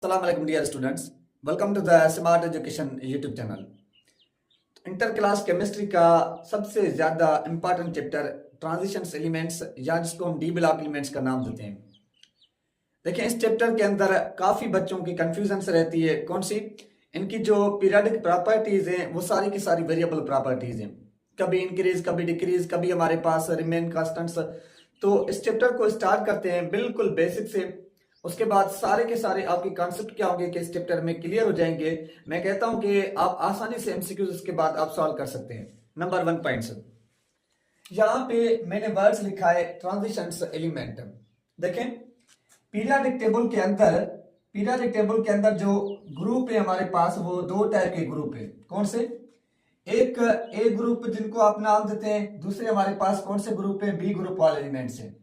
Assalamualaikum dear students, welcome to the Smart Education YouTube channel। Inter class chemistry का सबसे ज़्यादा important chapter transitions elements या जिसको हम डी ब्लॉक एलिमेंट्स का नाम देते हैं। देखिए इस चैप्टर के अंदर काफ़ी बच्चों की कन्फ्यूजन रहती है। कौन सी? इनकी जो पीरियडिक प्रॉपर्टीज़ हैं वो सारी की सारी वेरिएबल प्रॉपर्टीज़ हैं, कभी इंक्रीज कभी डिक्रीज, कभी हमारे पास रिमेन कांस्टेंट्स। तो इस चैप्टर को स्टार्ट करते हैं बिल्कुल बेसिक से। उसके बाद सारे के सारे आपके कॉन्सेप्ट क्या होंगे कि इस चैप्टर में क्लियर हो जाएंगे। मैं कहता हूं कि आप आसानी से एमसीक्यूज इसके बाद आप सॉल्व कर सकते हैं। नंबर 1 पॉइंट्स, यहाँ पे मैंने वर्ड्स लिखा है ट्रांजिशंस एलिमेंट। देखें पीरियोडिक टेबल के अंदर जो ग्रुप है हमारे पास वो दो टाइप के ग्रुप है। कौन से? एक ए ग्रुप जिनको आप नाम देते हैं, दूसरे हमारे पास कौन से ग्रुप है? बी ग्रुप वाले एलिमेंट्स हैं।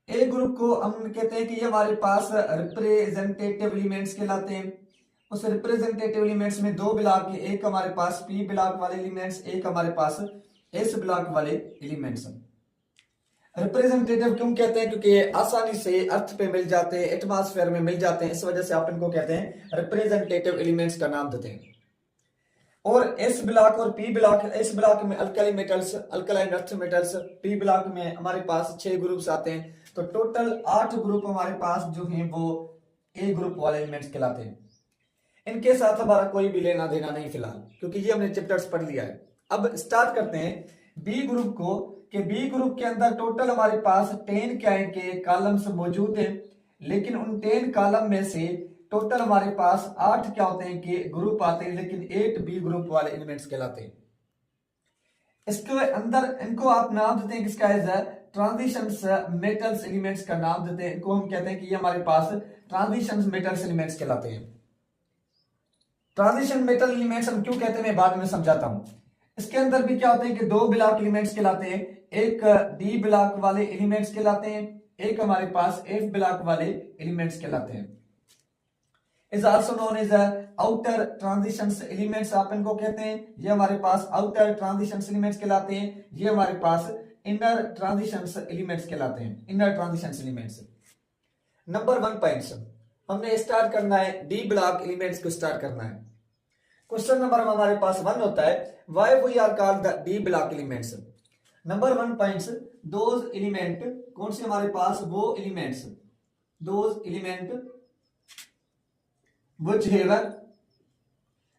ए ग्रुप को हम कहते हैं कि ये हमारे पास रिप्रेजेंटेटिव एलिमेंट्स कहलाते हैं। उस रिप्रेजेंटेटिव एलिमेंट्स में दो ब्लॉक है, एक हमारे पास पी ब्लॉक वाले एलिमेंट्स, एक हमारे पास एस ब्लॉक वाले एलिमेंट्स। रिप्रेजेंटेटिव क्यों कहते हैं? क्योंकि ये आसानी से अर्थ पे मिल जाते हैं, एटमॉस्फेयर में मिल जाते हैं, इस वजह से आप इनको कहते हैं रिप्रेजेंटेटिव एलिमेंट्स का नाम देते हैं। और एस ब्लॉक और पी ब्लॉक, एस ब्लॉक में alkali metals, alkaline earth metals, P block में हमारे पास 6 ग्रुप्स आते हैं। तो टोटल 8 ग्रुप हमारे पास जो हैं वो ए ग्रुप वाले एलिमेंट्स कहलाते हैं। इनके साथ हमारा कोई भी लेना देना नहीं फिलहाल, क्योंकि ये हमने चैप्टर्स पढ़ लिया है। अब स्टार्ट करते हैं बी ग्रुप को, कि बी ग्रुप के अंदर टोटल हमारे पास 10 क्या है कि कॉलम्स मौजूद हैं, लेकिन उन 10 कॉलम में से टोटल हमारे पास 8 क्या होते हैं कि ग्रुप आते हैं, लेकिन 8 बी ग्रुप वाले एलिमेंट्स कहलाते हैं। इसके अंदर इनको आप नाम देते हैं किसका? एज ट्रांजिशंस मेटल्स एलिमेंट्स का नाम देते हैं। इनको हम कहते हैं कि ये हमारे पास ट्रांजिशंस मेटल्स एलिमेंट्स कहलाते हैं। ट्रांजिशन मेटल एलिमेंट्स हम क्यों कहते हैं मैं बाद में समझाता हूं। इसके अंदर भी क्या होते हैं कि दो ब्लॉक एलिमेंट्स कहलाते हैं, एक डी ब्लॉक वाले एलिमेंट्स कहलाते हैं, एक हमारे पास एफ ब्लॉक वाले एलिमेंट्स कहलाते हैं। Is also known as outer transitions elements आप इनको कहते हैं। ये हमारे पास आउटर ट्रांजिशंस एलिमेंट्स कहलाते हैं, ये हमारे पास इनर ट्रांजिशंस एलिमेंट्स कहलाते हैं, inner transitions elements. Number 1 points हमने स्टार्ट करना है, डी ब्लॉक एलिमेंट्स को स्टार्ट करना है। क्वेश्चन नंबर हमारे पास 1 होता है, why we are called the D block elements. Number 1 points, those element, कौन से हमारे पास? वो elements, those element which have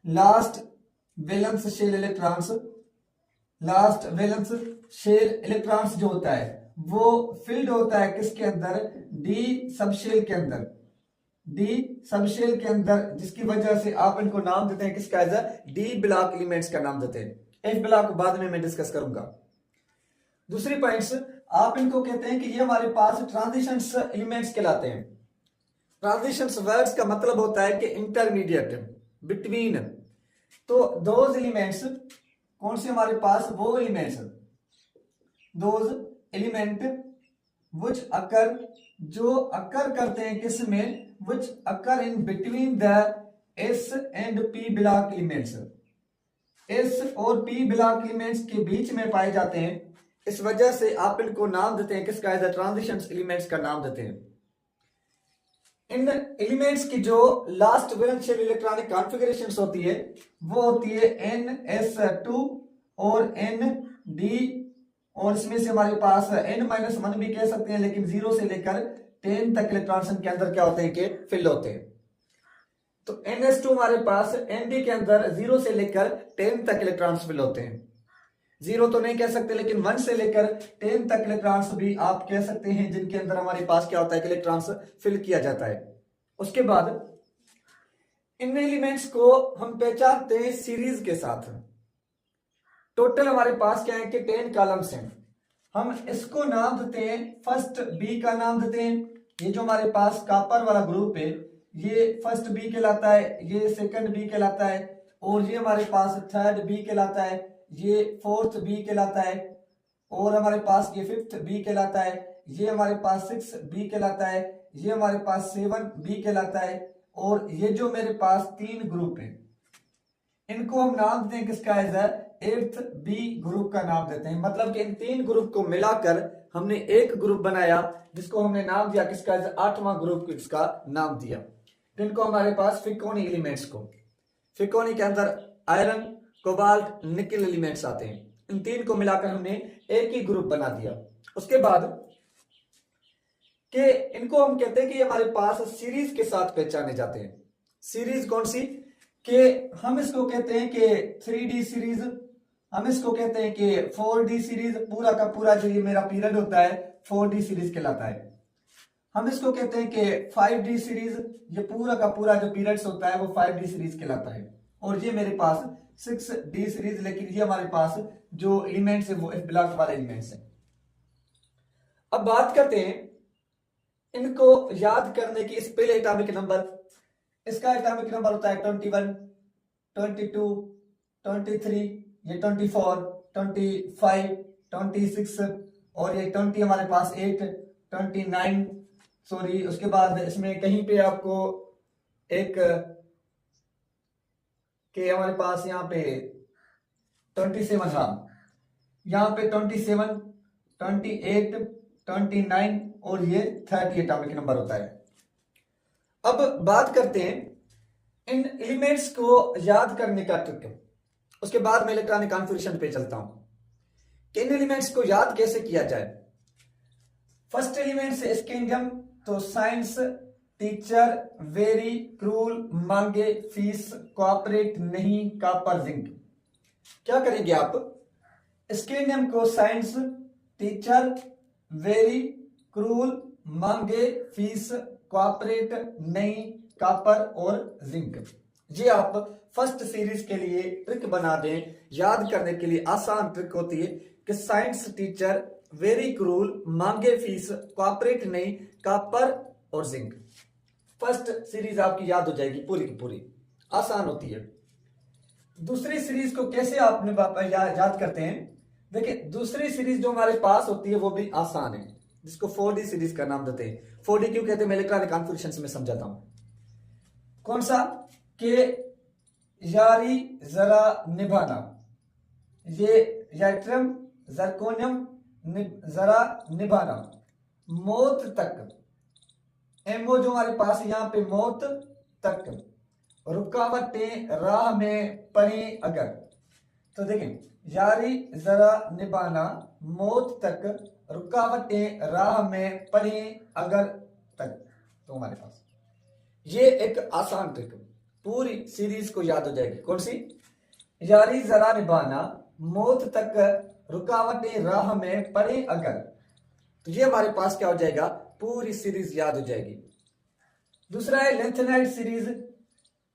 last valence shell electrons, last valence shell electrons जो होता है वो फिल्ड होता है किसके अंदर? डी सबशेल के अंदर, डी सबशेल के अंदर, जिसकी वजह से आप इनको नाम देते हैं किसका? एज डी ब्लॉक एलिमेंट्स का नाम देते हैं। एफ ब्लॉक बाद में मैं डिस्कस करूंगा। दूसरी पॉइंट्स आप इनको कहते हैं कि ये हमारे पास ट्रांजिशंस एलिमेंट्स कहलाते हैं। ट्रांजिशंस वर्ड्स का मतलब होता है कि इंटरमीडिएट, बिटवीन। तो दोज एलिमेंट्स, कौन से हमारे पास? वो एलिमेंट्स, दोज एलिमेंट व्हिच अकर, जो अकर करते हैं किस में? Which occur in between the S and P block elements, S और पी ब्लॉक एलिमेंट्स के बीच में पाए जाते हैं। इस वजह से आप इनको नाम देते हैं किसका? एज ट्रांजिशंस एलिमेंट्स का नाम देते हैं। इन एलिमेंट्स की जो last valence shell electronic configurations होती है वो होती है NS2 और ND, और इसमें से हमारे पास N-1 भी कह सकते हैं, लेकिन 0 से लेकर 10 तक इलेक्ट्रॉन्स के अंदर क्या होते हैं कि फिल होते हैं। तो NS2 हमारे पास ND के अंदर 0 से लेकर 10 तक इलेक्ट्रॉन्स फिल होते हैं। 0 तो नहीं कह सकते, लेकिन 1 से लेकर 10 तक इलेक्ट्रॉन्स भी आप कह सकते हैं, जिनके अंदर हमारे पास क्या होता है कि इलेक्ट्रॉन्स फिल किया जाता है। उसके बाद इन एलिमेंट्स को हम पहचानते हैं सीरीज के साथ। टोटल हमारे पास क्या है कि 10 कॉलम्स हैं। हम इसको नाम देते हैं, फर्स्ट बी का नाम देते हैं। ये जो हमारे पास कॉपर वाला ग्रुप है ये फर्स्ट बी कहलाता है, ये सेकंड बी कहलाता है, और ये हमारे पास थर्ड बी कहलाता है, ये फोर्थ बी कहलाता है, और हमारे पास ये फिफ्थ बी कहलाता है, ये हमारे पास 6 बी कहलाता है, ये हमारे पास 7 बी कहलाता है, और ये जो मेरे पास 3 ग्रुप हैं इनको हम नाम देते हैं किसका? एज 8th बी ग्रुप का नाम देते हैं। मतलब कि इन 3 ग्रुप को मिलाकर हमने एक ग्रुप बनाया जिसको हमने नाम दिया किसका? 8वां ग्रुप, इसका नाम दिया। किनको हमारे पास फिकोनी एलिमेंट्स को। फिकोनी के अंदर आयरन, कोबाल्ट, निकल एलिमेंट्स आते हैं। इन तीन को मिलाकर हमने एक ही ग्रुप बना दिया। उसके बाद कि इनको हम कहते हैं कि हमारे पास सीरीज के साथ पहचाने जाते हैं। सीरीज कौन सी? कि हम इसको कहते हैं कि 3D सीरीज, हम इसको कहते हैं कि 4D सीरीज। पूरा का पूरा जो ये मेरा पीरियड होता है 4D सीरीज कहलाता है। हम इसको कहते हैं कि 5D सीरीज, ये पूरा का पूरा जो पीरियड्स होता है वो 5D सीरीज कहलाता है। और ये मेरे पास 6D सीरीज, लेकिन ये हमारे पास जो एलिमेंट्स है वो ब्लॉक वाले एलिमेंट्स हैं। अब बात करते हैं इनको याद करने की। इस पहले एटॉमिक नंबर, इसका एटॉमिक नंबर होता है 21, 22, 23, ये 24, 25, 26 और ये 20 हमारे पास 8, 29 सॉरी। उसके बाद इसमें कहीं पे आपको एक के हमारे पास यहाँ पे 27, हाँ यहाँ पे 27, 28, 29 और ये 30 एटॉमिक नंबर होता है। अब बात करते हैं इन एलिमेंट्स को याद करने का ट्रिक। उसके बाद मैं इलेक्ट्रॉनिक कॉन्फ़िगरेशन पे चलता हूं कि इन एलिमेंट्स को याद कैसे किया जाए। फर्स्ट एलिमेंट से स्कैंडियम, तो साइंस टीचर वेरी क्रूल मांगे फीस कोऑपरेट नहीं कॉपर जिंक। क्या करेंगे आप? स्कैंडियम को साइंस टीचर वेरी क्रूल मांगे फीस कोऑपरेट नहीं कॉपर और जिंक। ये आप फर्स्ट सीरीज के लिए ट्रिक बना दें। याद करने के लिए आसान ट्रिक होती है कि साइंस टीचर वेरी क्रूल मांगे फीस कोऑपरेट नहीं कॉपर और जिंक। फर्स्ट सीरीज आपकी याद हो जाएगी पूरी की पूरी, आसान होती है। दूसरी सीरीज को कैसे आपने याद करते हैं? देखिए दूसरी सीरीज जो हमारे पास होती है वो भी आसान है, जिसको 4D सीरीज का नाम देते हैं। 4D क्यों कहते हैं मैं इलेक्ट्रॉनिक कॉन्फ़िगरेशन में समझाता हूं। कौन सा? के यारी जरा निभाना, ये यट्रियम जरकोनियम जरा निभाना, मौत तक, एमओ जो हमारे पास यहां पे मौत तक, रुकावटें राह में पड़ी अगर। तो देखें यारी जरा निभाना, मौत तक, रुकावटें राह में पड़ी अगर तक। तो हमारे पास ये एक आसान ट्रिक पूरी सीरीज को याद हो जाएगी। कौन सी? यारी जरा निभाना, मौत तक, रुकावटें राह में पड़े अगर। तो ये हमारे पास क्या हो जाएगा? पूरी सीरीज याद हो जाएगी। दूसरा है लेंथेनाइड सीरीज,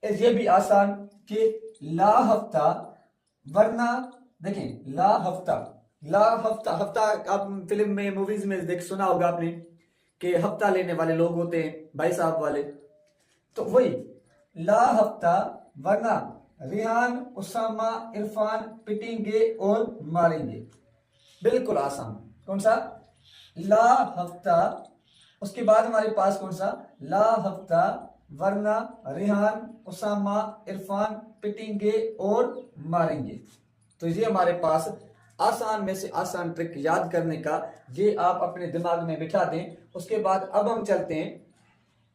ये भी आसान कि ला हफ्ता वरना। देखें ला हफ्ता, ला हफ्ता, हफ्ता आप फिल्म में मूवीज में देख सुना होगा आपने कि हफ्ता लेने वाले लोग होते हैं भाई साहब वाले। तो वही ला हफ्ता वरना रिहान उसामा इरफान पिटेंगे और मारेंगे। बिल्कुल आसान। कौन सा? ला हफ्ता। उसके बाद हमारे पास कौन सा? ला हफ्ता वरना रिहान उसामा इरफान पिटेंगे और मारेंगे। तो ये हमारे पास आसान में से आसान ट्रिक याद करने का, ये आप अपने दिमाग में बिठा दें। उसके बाद अब हम चलते हैं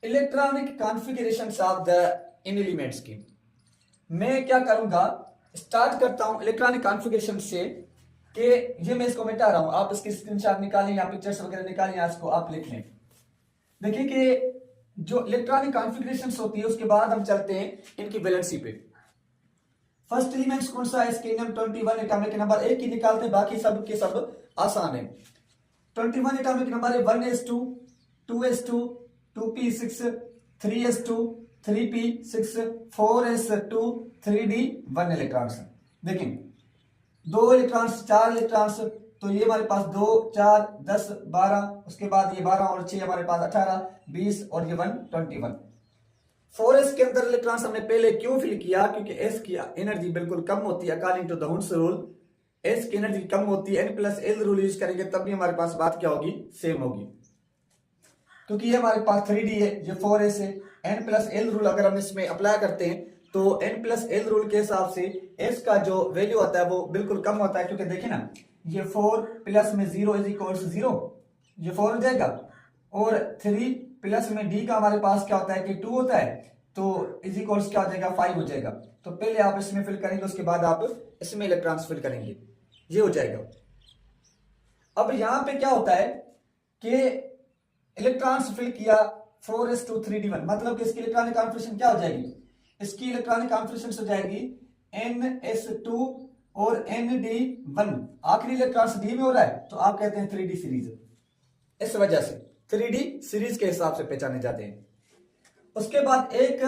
electronic configuration of the in elements की। मैं क्या करूंगा, स्टार्ट करता हूं इलेक्ट्रॉनिक कॉन्फ़िगरेशन से कि ये मैं इसको मिटा रहा हूं। आप इसकी स्क्रीनशॉट निकालें या पिक्चर्स वगैरह निकालें या इसको आप लिख लें। देखिए कि जो इलेक्ट्रॉनिक कॉन्फ़िगरेशन होती है उसके बाद हम चलते हैं इनकी वैलेंसी पे। फर्स्ट एलिमेंट्स कौन सा है? स्कैंडियम 21 एटॉमिक नंबर, एक ही निकालते हैं, बाकी सब के सब आसान है। 21 एटॉमिक नंबर है 1s2, 2s2, 2p6, 3s2, 3p6, 4s2, 3d1 electrons. देखें 2 इलेक्ट्रॉन्स, 4 इलेक्ट्रॉन्स, तो ये हमारे पास 2, 4, 10, 12, उसके बाद ये 12 और 6 हमारे पास 18, 20 और ये 1, 21। 4s के अंदर इलेक्ट्रॉन्स हमने पहले क्यों फिल किया? क्योंकि s की एनर्जी बिल्कुल कम होती है। According to the Hund's rule s की एनर्जी कम होती है। n+l रूल यूज करेंगे तब भी हमारे पास बात क्या होगी? सेम होगी। क्योंकि ये हमारे पास 3d है, ये 4s है। n+l रूल अगर हम इसमें अप्लाई करते हैं तो n+l रूल के हिसाब से s का जो वैल्यू होता है वो बिल्कुल कम होता है। क्योंकि देखिए ना, ये 4 प्लस में 0 इज इक्वल टू 0, ये 4 हो जाएगा। और 3 प्लस में d का हमारे पास क्या होता है कि 2 होता है। तो इज इक्वल्स क्या हो जाएगा 5 हो जाएगा। तो पहले आप इसमें फिल करेंगे, उसके बाद आप इसमें इलेक्ट्रॉन्स फिल करेंगे, ये हो जाएगा। अब यहां पे क्या होता है कि इलेक्ट्रॉन्स फिल किया 4s2 3d1, मतलब कि इसकी इलेक्ट्रॉनिक कॉन्फिगरेशन क्या हो जाएगी, इसकी इलेक्ट्रॉनिक कॉन्फिगरेशन हो जाएगी ns2 और nd1। आखिरी इलेक्ट्रॉन्स डी में हो रहा है तो आप कहते हैं 3d सीरीज, इस वजह से 3d सीरीज के हिसाब से पहचाने जाते हैं। उसके बाद एक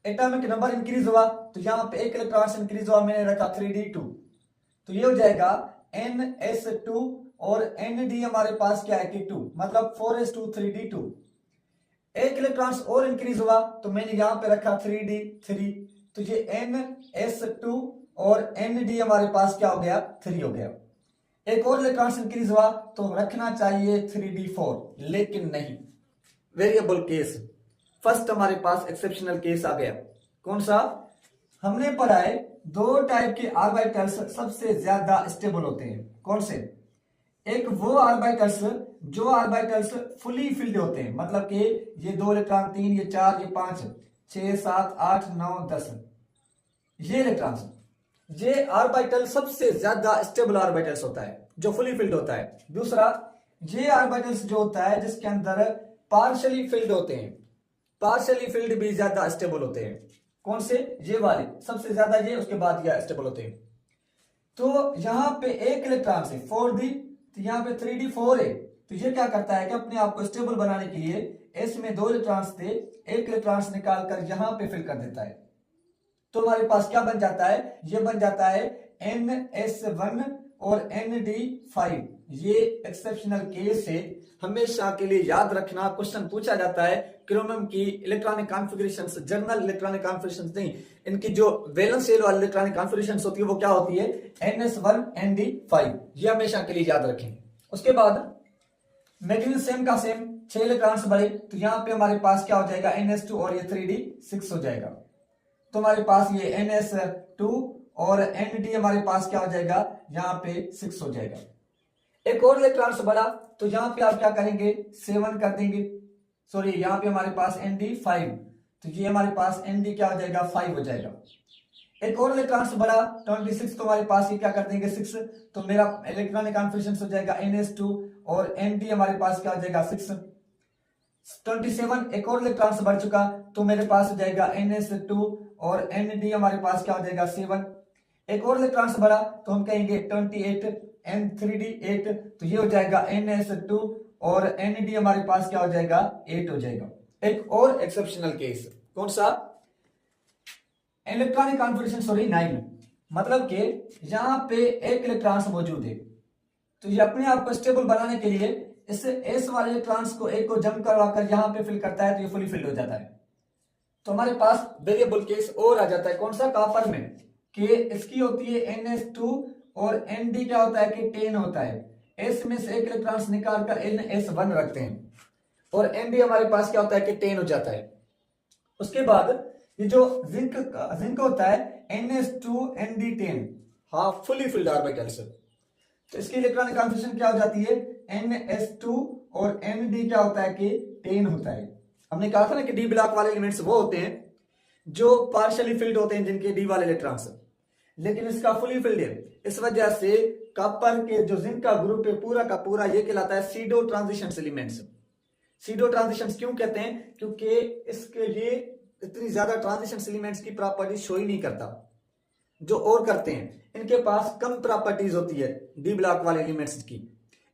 एटॉमिक नंबर इंक्रीज हुआ, तो यहां पे एक इलेक्ट्रॉन इंक्रीज हुआ, मैंने रखा 3d2, तो ये हो जाएगा ns2 और nd हमारे पास क्या है कि 2, मतलब 4s2 3d2। एक इलेक्ट्रॉन और इंक्रीज हुआ तो मैंने यहां पे रखा 3d3, तो ये ns2 और nd हमारे पास क्या हो गया 3 हो गया। एक और इलेक्ट्रॉन इंक्रीज हुआ तो रखना चाहिए 3d4, लेकिन नहीं, वेरिएबल केस। फर्स्ट हमारे पास एक्सेप्शनल केस आ गया, कौन सा, हमने पढ़ा है दो टाइप के ऑर्बिटल्स सबसे ज्यादा स्टेबल होते हैं, कौन से, एक वो ऑर्बिटल्स जो ऑर्बिटल्स फुली फिल्ड होते हैं, मतलब कि ये 2 इलेक्ट्रॉन 3 ये 4 ये 5 6 7 8 9 10 ये इलेक्ट्रॉन्स, ये ऑर्बिटल सबसे ज्यादा स्टेबल ऑर्बिटल्स होता है जो फुली फिल्ड होता है। दूसरा ये ऑर्बिटल्स जो होता है जिसके अंदर पार्शियली फिल्ड होते हैं, पार्शियली फिल्ड भी ज्यादा स्टेबल होते हैं, कौन से, ये वाले सबसे ज्यादा ये, उसके बाद ये स्टेबल होते हैं। तो यहां पे एक इलेक्ट्रॉन से 4d, तो यहां पे 3d4 है, तो ये क्या करता है कि अपने आप को स्टेबल बनाने के लिए इसमें 2 इलेक्ट्रॉन्स थे, एक इलेक्ट्रॉन्स निकालकर यहां पे फिल कर देता है, तो हमारे पास क्या बन जाता है, ये बन जाता है ns1 और nd5। ये एक्सेप्शनल केस है, हमेशा के लिए याद रखना, क्वेश्चन पूछा जाता है क्रोमियम की electronic configurations, general electronic configurations नहीं, इनकी जो वैलेंस शेल वाली इलेक्ट्रॉनिक कॉन्फ़िगरेशंस होती है वो क्या होती है ns1 nd5, ये हमेशा के लिए याद रखें। उसके बाद मैग्नीशियम सेम का सेम, 6 इलेक्ट्रॉन्स बढ़े, तो यहां पे हमारे पास क्या हो जाएगा ns2 और ये 3d6 हो जाएगा, तो हमारे पास ये ns2 और nd हमारे पास क्या हो जाएगा यहाँ पे 6 हो जाएगा। एक और इलेक्ट्रॉन बढ़ा तो यहाँ पे आप क्या करेंगे 7 कर देंगे, सॉरी यहाँ पे हमारे पास nd5, तो ये हमारे पास nd क्या हो जाएगा 5 हो जाएगा। एक और इलेक्ट्रॉन बढ़ा 26, तो हमारे पास ये क्या कर देंगे 6, तो मेरा इलेक्ट्रॉनिक कॉन्फ़िगरेशन हो जाएगा ns2 और nd हमारे पास क्या हो जाएगा 6। 27 एक और इलेक्ट्रॉन बढ़ चुका तो मेरे पास हो जाएगा ns2 और nd हमारे पास क्या हो जाएगा 7। एक और इलेक्ट्रॉन बढ़ा तो हम कहेंगे 28 n3d8, तो ये हो जाएगा ns2 और nd हमारे पास क्या हो जाएगा 8 हो जाएगा। एक और एक्सेप्शनल केस, कौन सा, इलेक्ट्रॉनिक कॉन्फ़िगरेशन सॉरी 9, मतलब कि यहां पे एक इलेक्ट्रॉन मौजूद है, तो ये अपने आप को स्टेबल बनाने के लिए इस एस वाले इलेक्ट्रॉन्स को एक को जंप करवाकर यहां पे फिल करता है, तो ये फुली फिल्ड हो जाता है। तो हमारे पास वेरिएबल केस और आ जाता है, कौन सा, कॉपर में, कि इसकी होती है ns2 और nd क्या होता है कि 10 होता है, s में से एक इलेक्ट्रॉन निकालकर ns1 रखते हैं और nd हमारे पास क्या होता है कि 10 हो जाता है। उसके बाद ये जो जिंक होता है ns2 nd10, हाँ फुली फिल्ड ऑर्बिटल्स, तो इसकी इलेक्ट्रॉनिक कॉन्फ़िगरेशन क्या हो जाती है ns2 और nd क्या होता है कि 10 होता है। हमने कहा था ना कि डी ब्लॉक वाले एलिमेंट्स वो होते हैं जो पार्शियली फिल्ड होते हैं जिनके डी वाले इलेक्ट्रॉन्स, लेकिन इसका फुली फिल्ड है, इस वजह से कॉपर के जो जिंक का ग्रुप है पूरा का पूरा ये कहलाता है pseudo transition elements. Pseudo transition क्यों कहते हैं, क्योंकि इसके लिए इतनी ज्यादा ट्रांजिशन एलिमेंट्स की प्रॉपर्टी शो ही नहीं करता, जो और करते हैं इनके पास कम प्रॉपर्टीज होती है डी ब्लॉक वाले एलिमेंट्स की,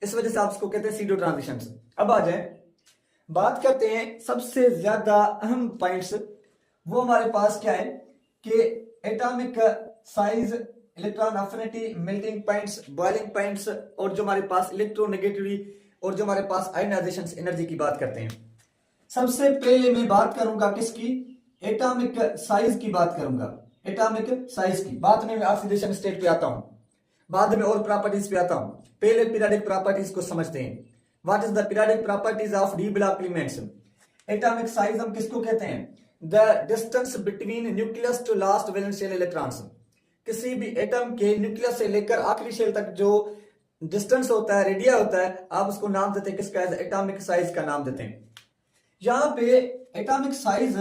इस वजह से आप इसको कहते हैं सीडो ट्रांजिशन। अब आ जाए बात करते हैं सबसे ज्यादा अहम पॉइंट्स, वो हमारे पास क्या है कि atomic size, electron affinity, melting points, boiling points, और जो हमारे पास इलेक्ट्रोनेगेटिविटी और जो हमारे पास आयनाइजेशन एनर्जी की बात करते हैं। सबसे पहले मैं बात करूंगा किसकी, एटॉमिक साइज की बात करूंगा, एटॉमिक साइज की, बाद में मैं ऑक्सीडेशन स्टेट पे आता हूं, बाद में और प्रॉपर्टीज पे आता हूं, पहले पीरियोडिक प्रॉपर्टीज को समझते हैं। What is the periodic properties of D block elements. Atomic size हम किसको कहते हैं, the distance between nucleus to last valence shell electrons, किसी भी एटम के न्यूक्लियस से लेकर आखिरी शेल तक जो डिस्टेंस होता है, रेडिया होता है, आप उसको नाम देते हैं किसका, एटॉमिक साइज का नाम देते हैं। यहां पे atomic size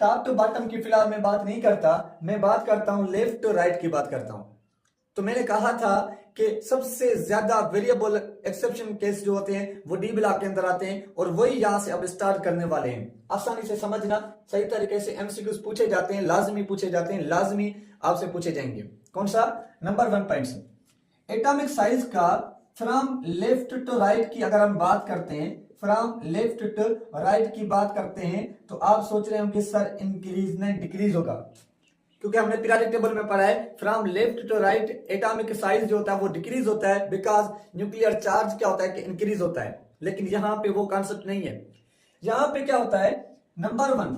top to bottom की फिलहाल मैं बात नहीं करता, मैं बात करता हूं लेफ्ट टू राइट की बात करता हूं। तो मैंने कहा था कि सबसे ज्यादा वेरिएबल एक्सेप्शन केस जो होते हैं वो डी ब्लॉक के अंदर आते हैं, और वही यहां से अब स्टार्ट करने वाले हैं। आसानी से समझना, सही तरीके से एमसीक्यूज पूछे जाते हैं, लाजमी पूछे जाते हैं, लाजमी आपसे पूछे जाएंगे। कौन सा? नंबर 1 पॉइंट, एटॉमिक साइज का फ्रॉम लेफ्ट टू राइट की अगर हम बात करते हैं, फ्रॉम लेफ्ट टू राइट की बात करते हैं, तो आप सोच रहे हो कि सर इंक्रीज नहीं डिक्रीज होगा, क्योंकि हमने पीरियोडिक टेबल में पढ़ा है from left to right atomic size जो होता है वो डिक्रीज होता है, बिकॉज न्यूक्लियर चार्ज क्या होता है कि इंक्रीज होता है। लेकिन यहां पे वो कॉन्सेप्ट नहीं है। यहां पे क्या होता है, नंबर 1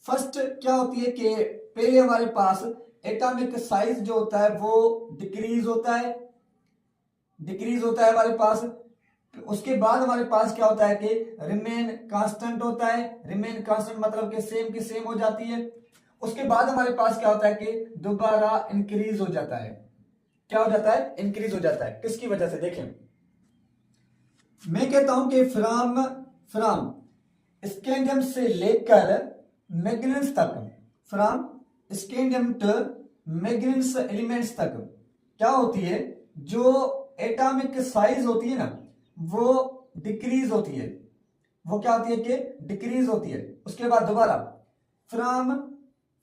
फर्स्ट क्या होती है कि पहले हमारे पास एटॉमिक साइज जो होता है वो डिक्रीज होता है, डिक्रीज होता है हमारे पास। उसके बाद हमारे पास क्या होता है कि रिमेन कांस्टेंट होता है, रिमेन कांस्टेंट मतलब कि सेम की सेम हो जाती है। उसके बाद हमारे पास क्या होता है कि दोबारा इंक्रीज हो जाता है। क्या हो जाता है? इंक्रीज हो जाता है। किसकी वजह से? देखें, मैं कहता हूं कि फ्रॉम स्कैंडियम से लेकर मैग्नीज तक, from scandium to manganese elements तक क्या होती है, जो एटॉमिक साइज होती है ना वो डिक्रीज होती है। वो क्या होती है कि डिक्रीज होती है। उसके बाद दोबारा फ्रॉम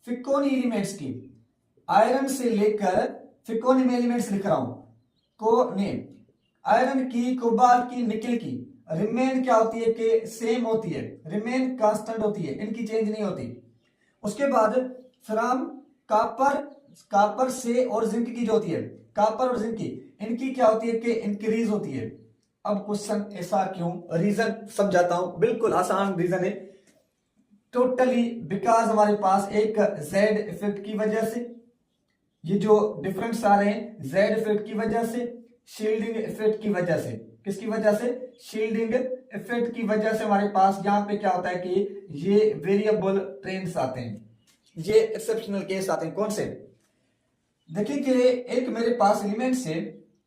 फिकोनी एलिमेंट्स की, आयरन से लेकर फिकोनी में एलिमेंट्स लिख रहा हूं, को ने आयरन की, कोबाल्ट की, निकल की, रिमेन क्या होती है कि सेम होती है, रिमेन कांस्टेंट होती है, इनकी चेंज नहीं होती। उसके बाद फ्रॉम कॉपर से और जिंक की जो होती है, कॉपर और जिंक की, इनकी क्या होती है कि इंक्रीज होती है। अब क्वेश्चन ऐसा क्यों? रीजन समझाता हूं, बिल्कुल आसान रीजन है। टोटली बिकॉज हमारे पास एक जेड इफेक्ट की वजह से, ये जो डिफरेंस आ रहे हैं जेड इफेक्ट की वजह से, शील्डिंग इफेक्ट की वजह से। किसकी वजह से? शील्डिंग इफेक्ट की वजह से हमारे पास यहां पे क्या होता है कि ये वेरिएबल ट्रेंड्स आते हैं, ये एक्सेप्शनल केस आते हैं। कौन से? देखिए कि एक मेरे पास एलिमेंट्स है,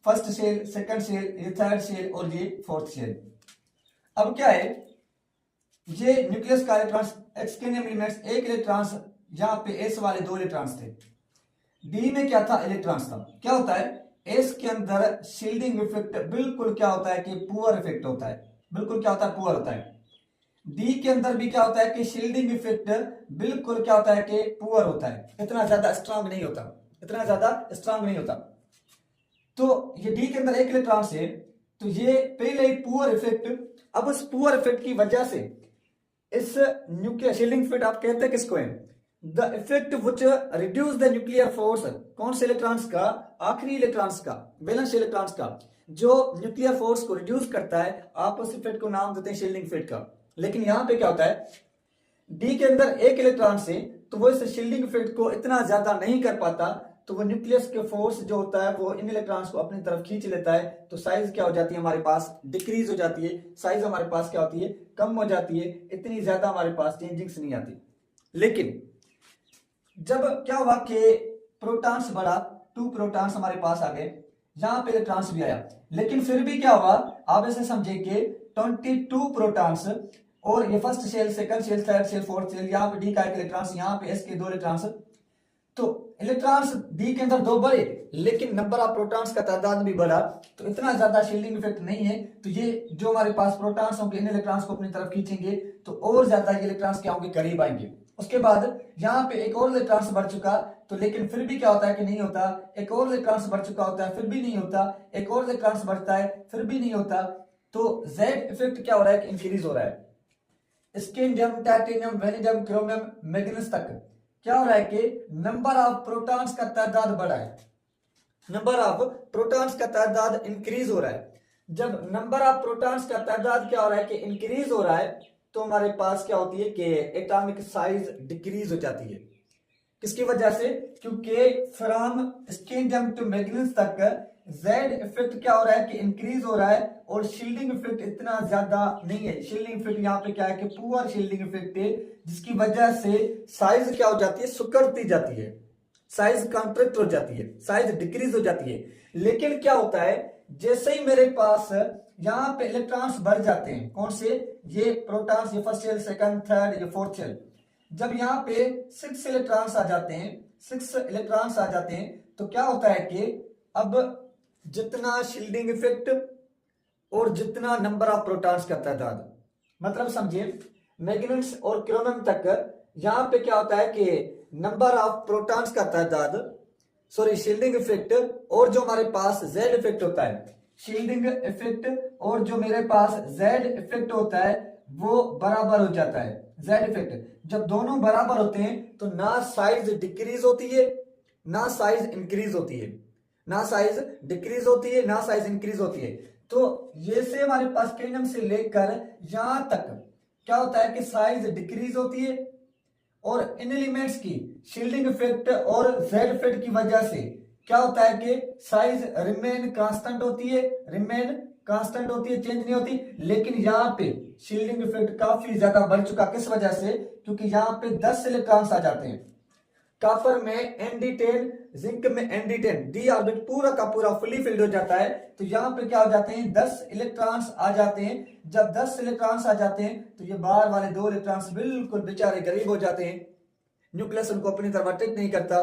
फर्स्ट शेल, सेकंड शेल, ये थर्ड शेल और ये फोर्थ शेल। अब क्या है, ये न्यूक्लियस का इलेक्ट्रॉन्स, स्कैंडियम एलिमेंट्स, एक इलेक्ट्रॉन्स, यहां पे एस वाले 2 इलेक्ट्रॉन्स थे, डी में क्या था? इलेक्ट्रॉन्स था। क्या होता है, एस के अंदर शील्डिंग इफेक्ट बिल्कुल क्या होता है कि पुअर इफेक्ट होता है, बिल्कुल क्या होता है? पुअर होता है। डी के अंदर भी क्या होता है कि शील्डिंग इफेक्ट बिल्कुल क्या होता है कि पुअर होता है, इतना ज्यादा स्ट्रांग नहीं होता, इतना ज्यादा स्ट्रांग नहीं होता। तो ये डी के अंदर एक इलेक्ट्रॉन से, तो ये पहले ही पुअर इफेक्ट। अब उस पुअर इफेक्ट की वजह से इस न्यूक्लियर शील्डिंग इफेक्ट आप कहते हैं किसको है? The effect which reduce the nuclear force. कौन से इलेक्ट्रॉन्स का? आखिरी इलेक्ट्रॉन्स का, वैलेंस इलेक्ट्रॉन्स का, जो न्यूक्लियर फोर्स को रिड्यूस करता है, आप उस इफेक्ट को नाम देते हैं शील्डिंग इफेक्ट का। लेकिन यहां पे क्या होता है, डी के अंदर एक इलेक्ट्रॉन से, तो वो इस शील्डिंग इफेक्ट को इतना ज्यादा नहीं कर पाता, तो वो न्यूक्लियस के फोर्स जो होता है वो इन इलेक्ट्रॉन्स को अपनी तरफ खींच लेता है। तो साइज क्या हो जाती है हमारे पास? डिक्रीज हो जाती है। साइज हमारे पास क्या होती है? कम हो जाती है। इतनी ज्यादा हमारे पास चेंजिंग्स नहीं आती। लेकिन जब क्या हुआ कि प्रोटॉन्स बढ़ा, 2 प्रोटॉन्स हमारे पास आ गए, यहां पे इलेक्ट्रॉन्स भी आया, लेकिन फिर भी क्या हुआ, आप ऐसे समझे कि 22 प्रोटॉन्स, और ये first shell, second shell, third shell, fourth shell, यहाँ पे डी का एक इलेक्ट्रॉन्स, यहाँ पे एस के 2 इलेक्ट्रॉन्स। तो इलेक्ट्रॉन्स डी के अंदर 2 बढ़े, लेकिन नंबर ऑफ प्रोटॉन्स का तादाद भी बढ़ा, तो इतना ज्यादा शील्डिंग इफेक्ट नहीं है। तो ये जो हमारे पास प्रोटॉन्स होंगे, इन इलेक्ट्रॉन्स को अपनी तरफ खींचेंगे, तो और ज्यादा ये इलेक्ट्रॉन्स क्या होंगे? करीब आएंगे। उसके बाद यहाँ पे एक और इलेक्ट्रॉन्स बढ़ चुका, तो लेकिन फिर भी क्या होता है कि नहीं होता। एक और इलेक्ट्रॉन्स बढ़ चुका होता है, फिर भी नहीं होता। एक और इलेक्ट्रॉन्स बढ़ता है, फिर भी नहीं होता। तो जेड इफेक्ट क्या हो रहा है कि इंक्रीज हो रहा है। Scandium, titanium, vanadium, chromium, manganese तक क्या हो रहा है कि नंबर ऑफ प्रोटॉन्स का तादाद बढ़ा है, नंबर ऑफ प्रोटॉन्स का तादाद इंक्रीज हो रहा है। जब नंबर ऑफ प्रोटॉन्स का तादाद क्या हो रहा है कि इंक्रीज हो रहा है, तो हमारे पास क्या होती है कि एटॉमिक साइज डिक्रीज हो जाती है। किसकी वजह से? क्योंकि फ्रॉम स्कैंडियम टू मैग्नीज तक जेड इफेक्ट क्या हो रहा है कि इंक्रीज हो रहा है, और शील्डिंग इफेक्ट इतना ज्यादा नहीं है। शील्डिंग इफेक्ट यहाँ पे क्या है कि पुअर शील्डिंग इफेक्ट है, जिसकी वजह से साइज क्या हो जाती है? सिकुड़ती जाती है, साइज कॉन्ट्रैक्ट हो जाती है, साइज डिक्रीज हो जाती है। लेकिन क्या होता है, जैसे ही मेरे पास यहाँ पे इलेक्ट्रॉन्स बढ़ जाते हैं, कौन से? ये प्रोटॉन्स, ये फर्स्ट शेल, सेकंड, थर्ड, ये फोर्थ शेल, जब यहाँ पे 6 इलेक्ट्रॉन्स आ जाते हैं, 6 इलेक्ट्रॉन्स आ जाते हैं, तो क्या होता है कि अब जितना शील्डिंग इफेक्ट और जितना नंबर ऑफ प्रोटॉन्स का तादाद, मतलब समझिए मैग्नेट्स और क्रोमियम तक यहां पे क्या होता है कि नंबर ऑफ प्रोटॉन्स का तादाद, सॉरी शील्डिंग इफेक्ट और जो हमारे पास जेड इफेक्ट होता है, शील्डिंग इफेक्ट और जो मेरे पास जेड इफेक्ट होता है वो बराबर हो जाता है। जेड इफेक्ट जब दोनों बराबर होते हैं तो ना साइज डिक्रीज होती है ना साइज इंक्रीज होती है, ना साइज डिक्रीज होती है ना साइज इंक्रीज होती है। तो ये से हमारे पास कैडमियम से लेकर यहां तक क्या होता है कि साइज डिक्रीज होती है, और इन एलिमेंट्स की शील्डिंग इफेक्ट और जेड इफेक्ट की वजह से क्या होता है कि साइज रिमेन कांस्टेंट होती है, रिमेन कांस्टेंट होती है, चेंज नहीं होती। लेकिन यहाँ पे शील्डिंग इफेक्ट काफी ज्यादा बढ़ चुका, किस वजह से? क्योंकि यहाँ पे 10 इलेक्ट्रॉन्स आ जाते हैं, कॉपर में Nd10, जिंक में Nd10, डी ऑर्बिट पूरा का पूरा फुली फिल्ड हो जाता है। तो यहाँ पे क्या हो जाते हैं, 10 इलेक्ट्रॉन्स आ जाते हैं। जब 10 इलेक्ट्रॉन्स आ जाते हैं तो ये बाहर वाले 2 इलेक्ट्रॉन्स बिल्कुल बेचारे गरीब हो जाते हैं, न्यूक्लियस उनको अपनी तरफ अट्रैक्ट नहीं करता।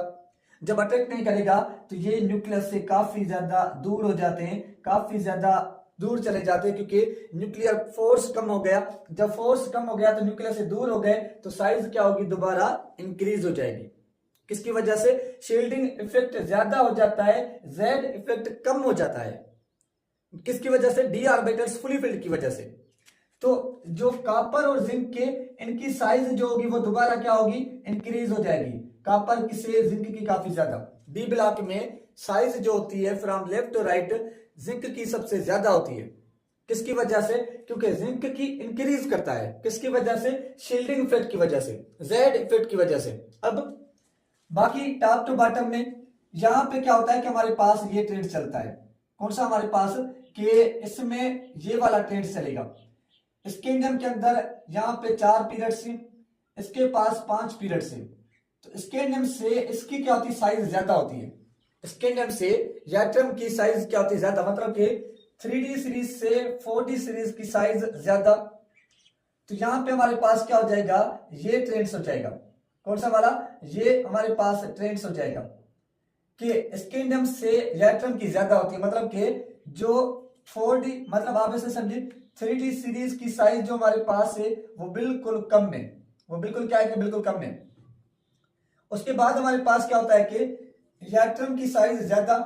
जब अट्रैक्ट नहीं करेगा तो ये न्यूक्लियस से काफी ज्यादा दूर हो जाते हैं, काफी ज्यादा दूर चले जाते हैं, क्योंकि न्यूक्लियर फोर्स कम हो गया। जब फोर्स कम हो गया तो न्यूक्लियस से दूर हो गए तो साइज क्या होगी, दोबारा इंक्रीज हो जाएगी। किसकी वजह से? शील्डिंग इफेक्ट ज्यादा हो जाता है, जेड इफेक्ट कम हो जाता है। किसकी वजह से? डी ऑर्बिटल्स फुली फिल्ड की वजह से। तो जो कॉपर और जिंक के इनकी साइज जो होगी वो दोबारा क्या होगी, इंक्रीज हो जाएगी। कॉपर की से जिंक की काफी ज्यादा। डी ब्लॉक में साइज जो होती है from left to right zinc की सबसे ज्यादा होती है। किसकी वजह से? क्योंकि जिंक की इंक्रीज करता है। किसकी वजह से? शील्डिंग इफेक्ट की वजह से, जेड इफेक्ट की वजह से। अब बाकी टॉप टू बॉटम में यहां पे क्या होता है कि हमारे पास ये ट्रेंड चलता है। कौन सा हमारे पास? कि इसमें ये वाला ट्रेंड चलेगा। स्कैंडियम के अंदर यहाँ पे 4 पीरियड्स हैं, इसके पास 5 पीरियड्स हैं। तो स्कैंडियम से इसकी क्या होती है, साइज ज्यादा होती है। स्कैंडियम से एटम की साइज क्या होती है, ज्यादा। मतलब कि 3D सीरीज से 4D सीरीज की साइज ज्यादा। तो यहां पे हमारे पास क्या हो जाएगा, ये ट्रेंड्स हो जाएगा। कौन सा वाला? ये हमारे पास ट्रेंड्स हो जाएगा कि स्कैंडियम से एटम की ज्यादा होती है। मतलब कि जो 4D, मतलब आप इसे समझिए 3D सीरीज की साइज जो हमारे पास है वो बिल्कुल कम है। वो बिल्कुल क्या है कि बिल्कुल कम है। उसके बाद हमारे पास क्या होता है कि एटम की साइज ज्यादा,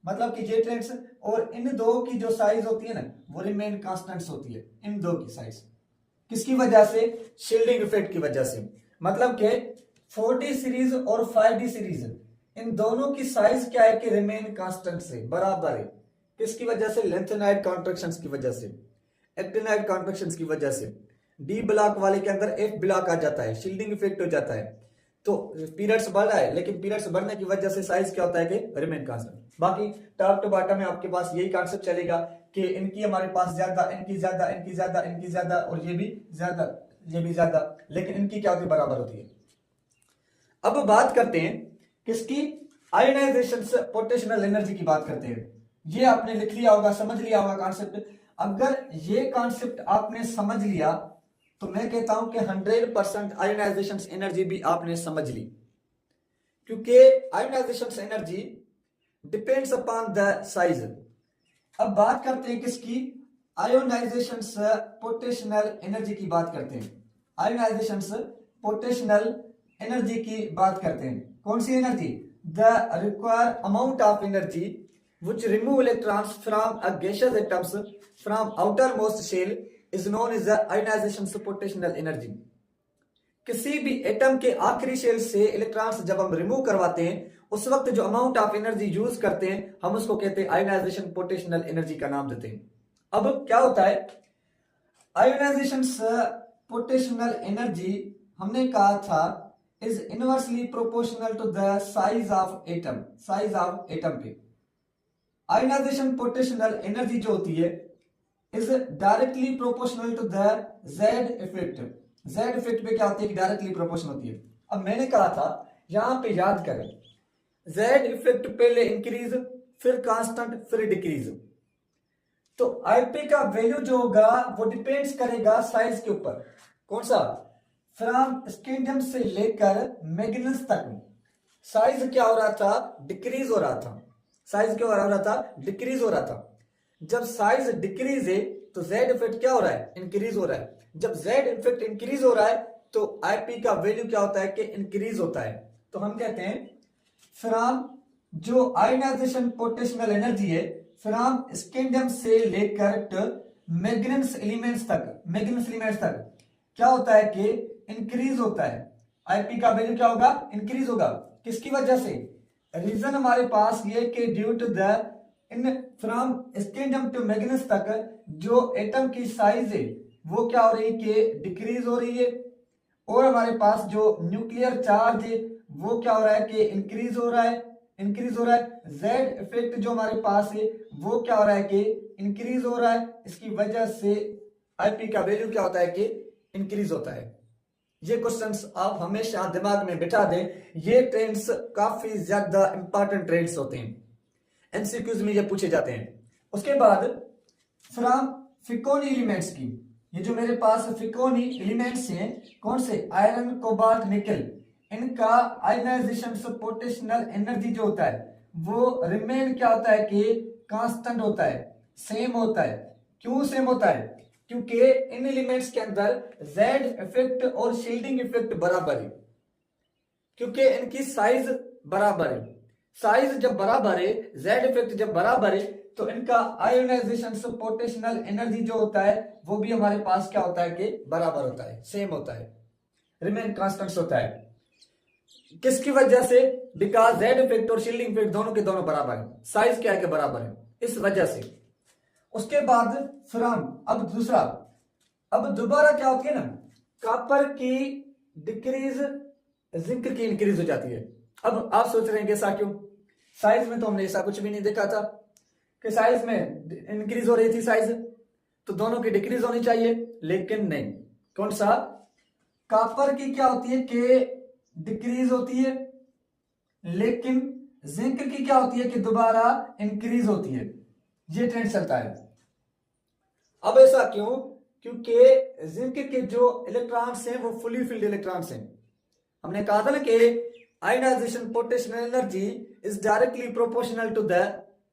मतलब कि ये ट्रेंड्स, और इन दो की जो साइज होती है ना वो रिमेन कांस्टेंट्स होती है, इन दो की साइज। किसकी वजह से? शील्डिंग इफेक्ट की वजह से। मतलब कि 4D सीरीज और 5D सीरीज इन दोनों की साइज क्या है कि रिमेन कांस्टेंट से बराबर है। किसकी वजह से? लेंथेनाइड कॉन्ट्रैक्शंस की वजह से, एक्टिनाइड कॉन्ट्रैक्शंस की वजह से। डी ब्लॉक वाले के अंदर एफ ब्लॉक आ जाता है, शील्डिंग इफेक्ट हो जाता है। तो पीरियड्स बढ़ रहा है, लेकिन पीरियड्स बढ़ने की वजह से साइज क्या होता है कि रिमेन कांस्टेंट। बाकी टॉप टू बॉटम में आपके पास यही कॉन्सेप्ट चलेगा कि इनकी हमारे पास ज्यादा, इनकी ज्यादा, इनकी ज्यादा, इनकी ज्यादा, और ये भी ज्यादा, ये भी ज्यादा, लेकिन इनकी क्या होती है, बराबर होती है। अब बात करते हैं किसकी? आयोनाइजेशन से पोटेंशियल एनर्जी की बात करते हैं। ये आपने लिख लिया होगा, समझ लिया होगा कॉन्सेप्ट। अगर ये कॉन्सेप्ट आपने समझ लिया तो मैं कहता हूं कि 100% आयोनाइजेशन एनर्जी भी आपने समझ ली, क्योंकि ionisation energy depends upon the size. अब बात करते हैं किसकी? आयोनाइजेशन पोटेंशियल एनर्जी की बात करते हैं। आयोनाइजेशन पोटेंशियल एनर्जी की बात करते हैं। कौन सी energy? The require amount of energy which remove electrons from a gaseous atoms from outermost shell is known as the ionization potential energy। किसी भी एटम के आखिरी शेल से इलेक्ट्रॉन्स जब हम रिमूव करवाते हैं उस वक्त जो अमाउंट ऑफ एनर्जी यूज करते हैं हम उसको कहते हैं आयोनाइजेशन पोटेंशियल एनर्जी का नाम देते हैं। अब क्या होता है आयोनाइजेशन पोटेंशियल एनर्जी? हमने कहा था is inversely proportional to the size of atom, size of atom पे। आयोनाइजेशन पोटेंशियल एनर्जी जो होती है is directly proportional to the Z effect. Z effect पे क्या होती है कि डायरेक्टली प्रोपोर्शनल होती है। अब मैंने कहा था यहां पे याद करें, जेड इफेक्ट पहले इंक्रीज, फिर कांस्टेंट, फिर डिक्रीज। तो आईपी का वैल्यू जो होगा वो डिपेंड्स करेगा साइज के ऊपर। कौन सा? फ्रॉम स्कैंडियम से लेकर मैग्नीज तक साइज क्या हो रहा था, डिक्रीज हो रहा था। साइज क्या हो रहा था, डिक्रीज हो रहा था। जब साइज डिक्रीज है तो जेड इफेक्ट क्या हो रहा है, इंक्रीज हो रहा है। जब जेड इफेक्ट इंक्रीज हो रहा है तो आईपी का वैल्यू क्या होता है कि इंक्रीज होता है। तो हम कहते हैं फ्रॉम जो आयोनाइजेशन पोटेंशियल एनर्जी है फ्रॉम स्कैंडियम से लेकर मैग्नीज एलिमेंट्स तक क्या होता है कि इंक्रीज होता है। आईपी का वैल्यू क्या होगा, इंक्रीज होगा। किसकी वजह से, रीजन हमारे पास ये कि due to the in from scandium to manganese तक जो एटम की साइज है वो क्या हो रही है कि डिक्रीज हो रही है, और हमारे पास जो न्यूक्लियर चार्ज है वो क्या हो रहा है कि इंक्रीज हो रहा है। जेड इफेक्ट जो हमारे पास है वो क्या हो रहा है कि इंक्रीज हो रहा है। इसकी वजह से आईपी का वैल्यू क्या होता है कि इंक्रीज होता है। ये क्वेश्चंस आप हमेशा दिमाग में बिठा दें, ये ट्रेंड्स काफी ज्यादा इंपॉर्टेंट ट्रेंड्स होते हैं, एमसीक्यूज में ये पूछे जाते हैं। उसके बाद फ्रॉम फिकोनी एलिमेंट्स की, ये जो मेरे पास फिकोनी एलिमेंट्स हैं कौन से, आयरन कोबाल्ट निकल, इनका आयनाइजेशन पोटेंशियल एनर्जी जो होता है वो रिमेन क्या होता है कि कांस्टेंट होता है, सेम होता है। क्यों सेम होता है, क्योंकि इन एलिमेंट्स के अंदर जेड इफेक्ट और शील्डिंग इफेक्ट बराबर है, क्योंकि इनकी साइज बराबर है। साइज जब बराबर है, जेड इफेक्ट जब बराबर है, तो इनका आयोनाइजेशन पोटेंशियल एनर्जी जो होता है वो भी हमारे पास क्या होता है कि बराबर होता है, सेम होता है, रिमेन कांस्टेंट होता है। किसकी वजह से, बिकॉज जेड इफेक्ट और शील्डिंग इफेक्ट दोनों के दोनों बराबर है, साइज क्या है कि बराबर है, इस वजह से। उसके बाद फ्रॉम, अब दोबारा क्या होती है ना, कॉपर की डिक्रीज जिंक की इंक्रीज हो जाती है। अब आप सोच रहे हैं कि ऐसा क्यों, साइज में तो हमने ऐसा कुछ भी नहीं देखा था कि साइज में इंक्रीज हो रही थी साइज, तो दोनों की डिक्रीज होनी चाहिए, लेकिन नहीं। कौन सा, कॉपर की क्या होती है कि डिक्रीज होती है, लेकिन जिंक की क्या होती है कि दोबारा इंक्रीज होती है। ये ट्रेंड चलता है। अब ऐसा क्यों, क्योंकि जिंक के जो इलेक्ट्रॉन्स हैं वो फुली फिल्ड इलेक्ट्रॉन्स हैं। हमने कहा था ना कि ionisation potential energy is directly proportional to the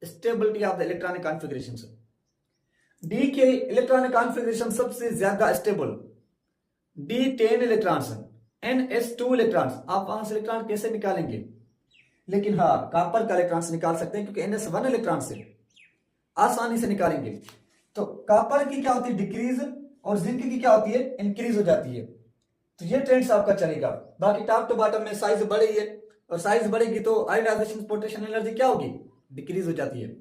stability of the electronic configurations. D के इलेक्ट्रॉनिक कॉन्फ़िगरेशन सबसे ज्यादा stable, D10 electrons, NS2 electrons. आप वहां से इलेक्ट्रॉन कैसे निकालेंगे, लेकिन हाँ कॉपर का इलेक्ट्रॉन्स निकाल सकते हैं, क्योंकि NS1 इलेक्ट्रॉन से आसानी से निकालेंगे। तो कॉपर की क्या होती है डिक्रीज, और जिंक की क्या होती है इंक्रीज हो जाती है। तो ये ट्रेंड्स आपका चलेगा। बाकी टॉप टू बॉटम में साइज बढ़ी है, और साइज बढ़ेगी तो आयोनाइजेशन पोटेंशियल एनर्जी क्या होगी, डिक्रीज हो जाती है।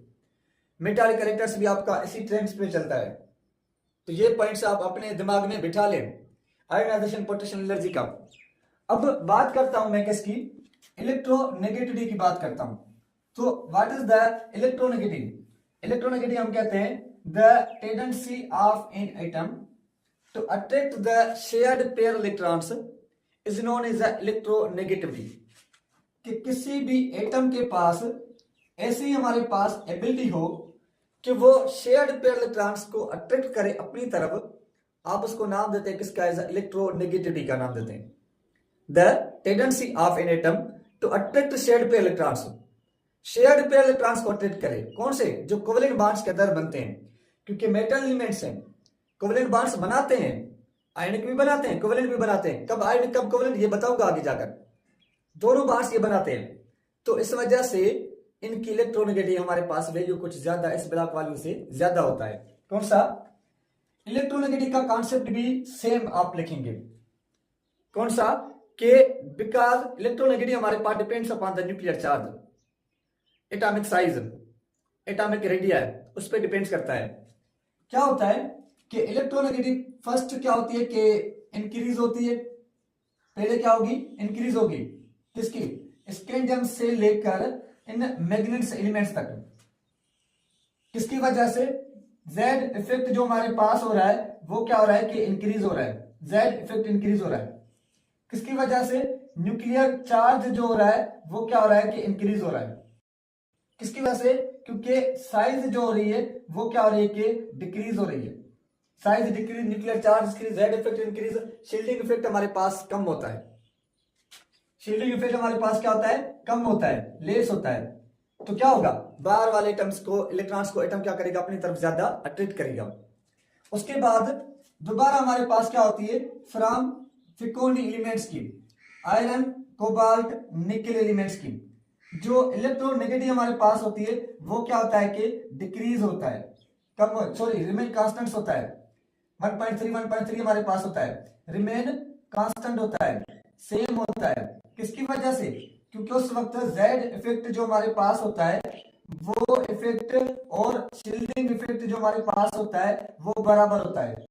मेटालिक कैरेक्टर्स भी आपका इसी ट्रेंड्स पे चलता है। तो ये पॉइंट्स आप अपने दिमाग में बिठा लें आयोनाइजेशन पोटेंशियल एनर्जी का। अब बात करता हूं मैं किसकी, इलेक्ट्रोनेगेटिविटी की बात करता हूं। तो व्हाट इज द इलेक्ट्रोनेगेटिविटी हम कहते हैं the tendency of an atom to attract the shared pair electrons is known as electronegativity. कि किसी भी एटम के पास ऐसी हमारे पास एबिलिटी हो कि वो शेयर्ड पेयर इलेक्ट्रॉन्स को अट्रैक्ट करे अपनी तरफ, आप उसको नाम देते हैं किसका, एज इलेक्ट्रोनेगेटिविटी का नाम देते हैं। The tendency of an atom to attract shared pair electrons, shared pair electrons को अट्रैक्ट करे, कौन से, जो कोवेलेंट बॉन्ड्स के अंदर बनते हैं। क्योंकि मेटल एलिमेंट्स हैं, कोवेलेंट बॉन्ड्स बनाते हैं, आयनिक भी बनाते हैं, कोवेलेंट भी बनाते हैं। कब आयनिक कब कोवेलेंट ये बताऊंगा आगे जाकर, दोनों बॉन्ड्स ये बनाते हैं। तो इस वजह से इनकी इलेक्ट्रोनेगेटिव हमारे पास वैल्यू कुछ ज्यादा इस ब्लॉक वैल्यू से ज्यादा होता है। कौन सा, इलेक्ट्रोनेगेटिव का कॉन्सेप्ट भी सेम आप लिखेंगे। कौन सा, के बिकॉज इलेक्ट्रोनेगेटिव हमारे पास depends upon the nuclear charge, atomic size, atomic radius, उस पर डिपेंड्स करता है। क्या होता है कि इलेक्ट्रोनेगेटिव फर्स्ट क्या होती है कि इंक्रीज होती है, पहले क्या होगी, इंक्रीज होगी। किसकी, स्कैंडियम से लेकर इन मैग्नेटिक एलिमेंट्स तक। किसकी वजह से, जेड इफेक्ट जो हमारे पास हो रहा है वो क्या हो रहा है कि इंक्रीज हो रहा है, जेड इफेक्ट इंक्रीज हो रहा है। किसकी वजह से, न्यूक्लियर चार्ज जो हो रहा है वो क्या हो रहा है कि इंक्रीज हो रहा है। किसकी वजह से, क्योंकि साइज जो हो रही है वो क्या हो रही है कि डिक्रीज हो रही है। Size decrease, nuclear charge decrease, Z effect increase, shielding effect हमारे पास कम होता है। शील्डिंग इफेक्ट हमारे पास क्या होता है, कम होता है, लेस होता है। तो क्या होगा, बाहर वाले एटम्स को, इलेक्ट्रॉन्स को एटम क्या करेगा, अपनी तरफ ज्यादा अट्रैक्ट करेगा। उसके बाद दोबारा हमारे पास क्या होती है, फ्रॉम फ्रिक्वेंट एलिमेंट्स की, आयरन, कोबाल्ट, निकेल एलिमेंट्स की जो इलेक्ट्रोनेगेटिव हमारे पास होती है वो क्या होता है कि डिक्रीज होता है, कम, सॉरी रिमेन कांस्टेंट होता है। 1.3 हमारे पास होता है, रिमेन कांस्टेंट होता है, सेम होता है। किसकी वजह से, क्योंकि उस वक्त जेड इफेक्ट जो हमारे पास होता है वो इफेक्ट और शील्डिंग इफेक्ट जो हमारे पास होता है वो बराबर होता है।